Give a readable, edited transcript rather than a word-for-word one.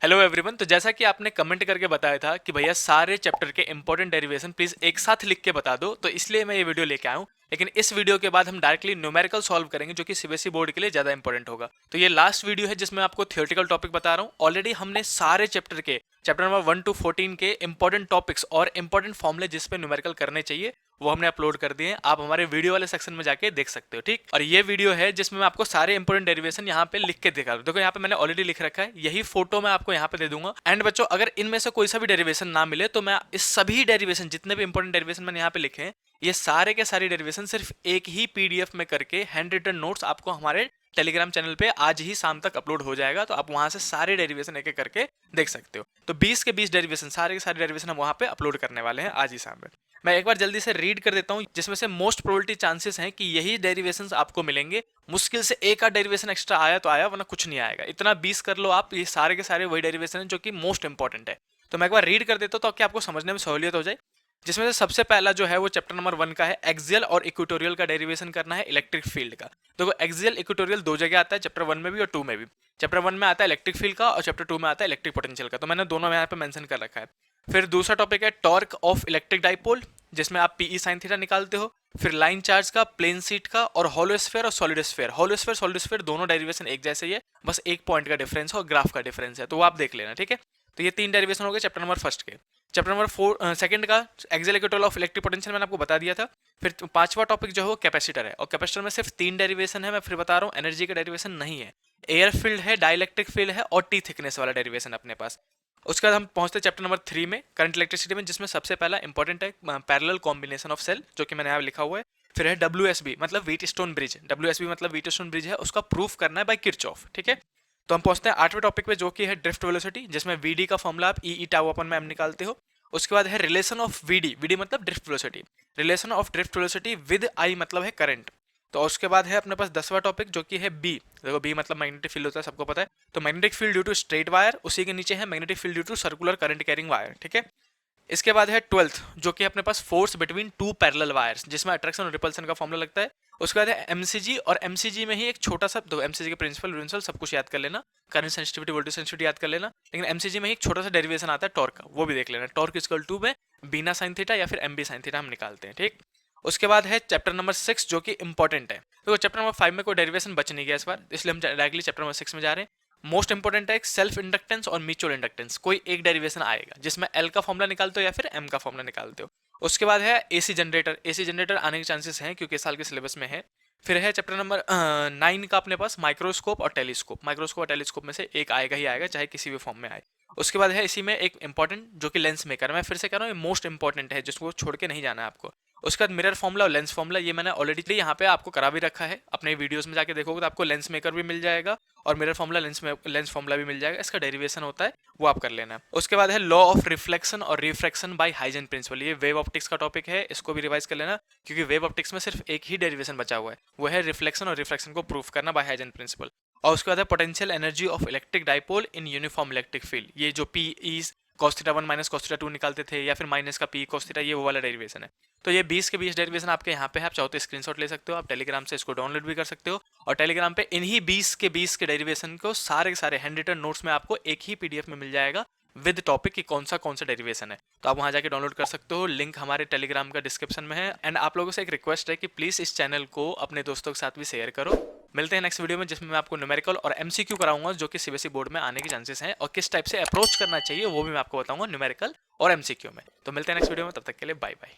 Hello everyone. तो जैसा कि आपने कमेंट करके बताया था कि भैया सारे चैप्टर के इंपॉर्टेंट डेरिवेशन प्लीज एक साथ लिख के बता दो, तो इसलिए मैं ये वीडियो लेके आया हूँ। लेकिन इस वीडियो के बाद हम डायरेक्टली न्यूमेरिकल सॉल्व करेंगे, जो कि सीबीएसई बोर्ड के लिए ज्यादा इंपॉर्टेंट होगा। तो ये लास्ट वीडियो है जिसमें आपको थियोरेटिकल टॉपिक बता रहा हूँ। ऑलरेडी हमने सारे चैप्टर के चैप्टर नंबर 1 to 14 के इंपॉर्टेंट टॉपिक्स और इंपॉर्टेंट फॉर्मुले जिसपे न्यूमेरिकल करने चाहिए वो हमने अपलोड कर दिए हैं। आप हमारे वीडियो वाले सेक्शन में जाके देख सकते हो, ठीक। और ये वीडियो है जिसमें मैं आपको सारे इंपॉर्टेंट डेरिवेशन यहाँ पे लिख के दिखा रहा हूँ। देखो यहाँ पे मैंने ऑलरेडी लिख रखा है, यही फोटो मैं आपको यहाँ पे दे दूंगा। एंड बच्चों, अगर इनमें से कोई सा भी डेरिवेशन ना मिले तो मैं इस सभी डेरिवेशन, जितने भी इंपॉर्टेंट डेरिवेशन मैंने यहाँ पे लिखे हैं, ये सारे के सारे डेरिवेशन सिर्फ एक ही पीडीएफ में करके हैंड रिटन नोट्स आपको हमारे टेलीग्राम चैनल पे आज ही शाम तक अपलोड हो जाएगा। तो आप वहां से सारे डेरिवेशन एक एक करके देख सकते हो। तो 20 के 20 डेरिवेशन, सारे के सारे डेरिवेशन हम वहां पे अपलोड करने वाले हैं आज ही शाम में। मैं एक बार जल्दी से रीड कर देता हूं, जिसमें से मोस्ट प्रोबेबिलिटी चांसेस हैं कि यही डेरिवेशंस आपको मिलेंगे। मुश्किल से एक आध डेरिवेशन एक्स्ट्रा आया तो आया, वरना कुछ नहीं आएगा। इतना 20 कर लो आप, ये सारे के सारे वही डेरिवेशन है जो कि मोस्ट इंपॉर्टेंट है। तो मैं एक बार रीड कर देता हूं ताकि आपको समझने में सहूलियत हो जाए। जिसमें से सबसे पहला जो है वो चैप्टर नंबर 1 का है, एक्सियल और इक्वेटोरियल का डेरिवेशन करना है इलेक्ट्रिक फील्ड का। देखो एक्सियल इक्वेटोरियल दो जगह आता है, चैप्टर 1 में भी और 2 में भी। चैप्टर 1 में आता है इलेक्ट्रिक फील्ड का और चैप्टर 2 में आता है इलेक्ट्रिक पोटेंशियल का। तो मैंने दोनों यहाँ पे मेंशन कर रखा है। फिर दूसरा टॉपिक है टॉर्क ऑफ इलेक्ट्रिक डाइपोल, जिसमें आप पीई साइन थीटा निकालते हो। फिर लाइन चार्ज का, प्लेन सीट का, और होलोस्फेयर और solid sphere. Hollow sphere solid sphere दोनों डेरिवेशन एक जैसे ही है, बस एक पॉइंट का डिफरेंस है और ग्राफ का डिफरेंस है, तो वो आप देख लेना, ठीक है। तो ये 3 डेरिवेशन हो गए चैप्टर नंबर फर्स्ट के। चैप्टर नंबर 4 सेकंड का axial equatorial of electric potential मैंने आपको बता दिया था। फिर पांचवा टॉपिक जो है वो कैपेसिटर है, और कैपेसिटर में सिर्फ 3 डेरिवेशन है। मैं फिर बता रहा हूँ, एनर्जी का डेरिवेशन नहीं है। एयर फील्ड है, डाइलेक्ट्रिक फील्ड है और टी थिकनेस वाला डेरिवेशन अपने पास। उसके बाद हम पहुंचते हैं चैप्टर नंबर 3 में, करंट इलेक्ट्रिसिटी में, जिसमें सबसे पहला इंपॉर्टेंट है पैरेलल कॉम्बिनेशन ऑफ सेल, जो कि मैंने यहाँ लिखा हुआ है। फिर है WSB मतलब व्हीटस्टोन ब्रिज। WSB मतलब व्हीटस्टोन ब्रिज है, उसका प्रूफ करना है बाय किरचॉफ, ठीक है। तो हम पहुंचते हैं 8वें टॉपिक पे, जो कि है ड्रिफ्ट वेलोसिटी, जिसमें VD का फॉर्मूला आप ई टाउ अपन में निकालते हो। उसके बाद है रिलेशन ऑफ VD मतलब drift velocity, relation of drift velocity with I मतलब है करंट। तो उसके बाद है अपने पास 10वां टॉपिक, जो कि है B। देखो B मतलब मैग्नेटिक फील्ड होता है, सबको पता है। तो magnetic field due to straight wire, उसी के नीचे है magnetic field due to circular current carrying wire, ठीक है। इसके बाद है 12th, जो कि अपने पास फोर्स बिटवीन 2 पैरेलल वायर्स, जिसमें अट्रैक्शन और रिपल्सन का फॉर्मूला लगता है। उसके बाद है MCG, और MCG में ही एक छोटा सा, दो MCG के प्रिंसिपल सब कुछ याद कर लेना, करंट सेंसिटिविटी, वोल्टेज सेंसिटिविटी याद कर लेना। लेकिन MCG में ही एक छोटा सा डेरिवेशन आता है टॉर्क का, वो भी देख लेना। टॉर्क इक्वल टू में बीना साइन थीटा या फिर MB साइन थीटा हम निकालते हैं, ठीक। उसके बाद है चैप्टर नंबर 6, जो कि इंपॉर्टेंट है। तो चैप्टर नंबर 5 में कोई डेरिवेशन बच नहीं गया इस बार, इसलिए हम डायरेक्टली चैप्टर नंबर 6 में जा रहे हैं। मोस्ट इंपॉर्टेंट है सेल्फ इंडक्टेंस और म्यूचुअल इंडक्टेंस। कोई एक डेरिवेशन आएगा जिसमें L का फॉर्मूला निकालते हो या फिर M का फॉर्मूला निकालते हो। उसके बाद है AC जनरेटर। AC जनरेटर आने के चांसेस हैं क्योंकि साल के सिलेबस में है। फिर है चैप्टर नंबर 9 का अपने पास माइक्रोस्कोप और टेलीस्कोप। माइक्रोस्कोप और टेलीस्कोप में से एक आएगा ही आएगा, चाहे किसी भी फॉर्म में आए। उसके बाद है इसी में एक इंपॉर्टेंट, जो कि लेंस मेकर। मैं फिर से कह रहा हूँ, ये मोस्ट इंपॉर्टेंट है, जिसको छोड़ के नहीं जाना है आपको। उसके बाद मिरर फॉर्मूला और लेंस फॉर्मूला, ये मैंने ऑलरेडी यहाँ पे आपको करा भी रखा है। अपने वीडियोस में जाके देखोगे तो आपको लेंस मेकर भी मिल जाएगा और मिरर फॉर्मूला, लेंस फॉर्मूला भी मिल जाएगा। इसका डेरिवेशन होता है, वो आप कर लेना। उसके बाद है लॉ ऑफ रिफ्लेक्शन और रिफ्रैक्शन बाय हाइजेन प्रिंसिपल। ये वेव ऑप्टिक्स का टॉपिक है, इसको भी रिवाइज कर लेना, क्योंकि वेव ऑप्टिक्स में सिर्फ एक ही डेरिवेशन बचा हुआ है, वो है रिफ्लेक्शन और रिफ्रैक्शन को प्रूफ करना बाय हाइजेन प्रिंसिपल। और उसके बाद है potential energy of electric dipole in uniform electric field. ये जो P is cos theta 1 minus cos theta 2 निकालते थे, या फिर माइनस का P cos थीटा, ये वो वाला डेरिवेशन है। तो ये 20 के 20 डेरिवेशन आपके यहाँ पे है। आप चाहो तो स्क्रीनशॉट ले सकते हो, आप टेलीग्राम से इसको डाउनलोड भी कर सकते हो, और टेलीग्राम पे इन्हीं 20 के 20 के डेरिवेशन को सारे के सारे हैंड रिटन नोट्स में आपको एक ही PDF में मिल जाएगा विद टॉपिक की कौन सा डेरिवेशन है। तो आप वहां जाके डाउनलोड कर सकते हो, लिंक हमारे टेलीग्राम का डिस्क्रिप्शन में है। एंड आप लोगों से एक रिक्वेस्ट है कि प्लीज इस चैनल को अपने दोस्तों के साथ भी शेयर करो। मिलते हैं नेक्स्ट वीडियो में, जिसमें मैं आपको न्यूमेरिकल और MCQ कराऊंगा, जो कि सीबीएसई बोर्ड में आने के चांसेस हैं, और किस टाइप से अप्रोच करना चाहिए वो भी मैं आपको बताऊंगा न्यूमेरिकल और MCQ में। तो मिलते हैं नेक्स्ट वीडियो में, तब तक के लिए बाय बाय।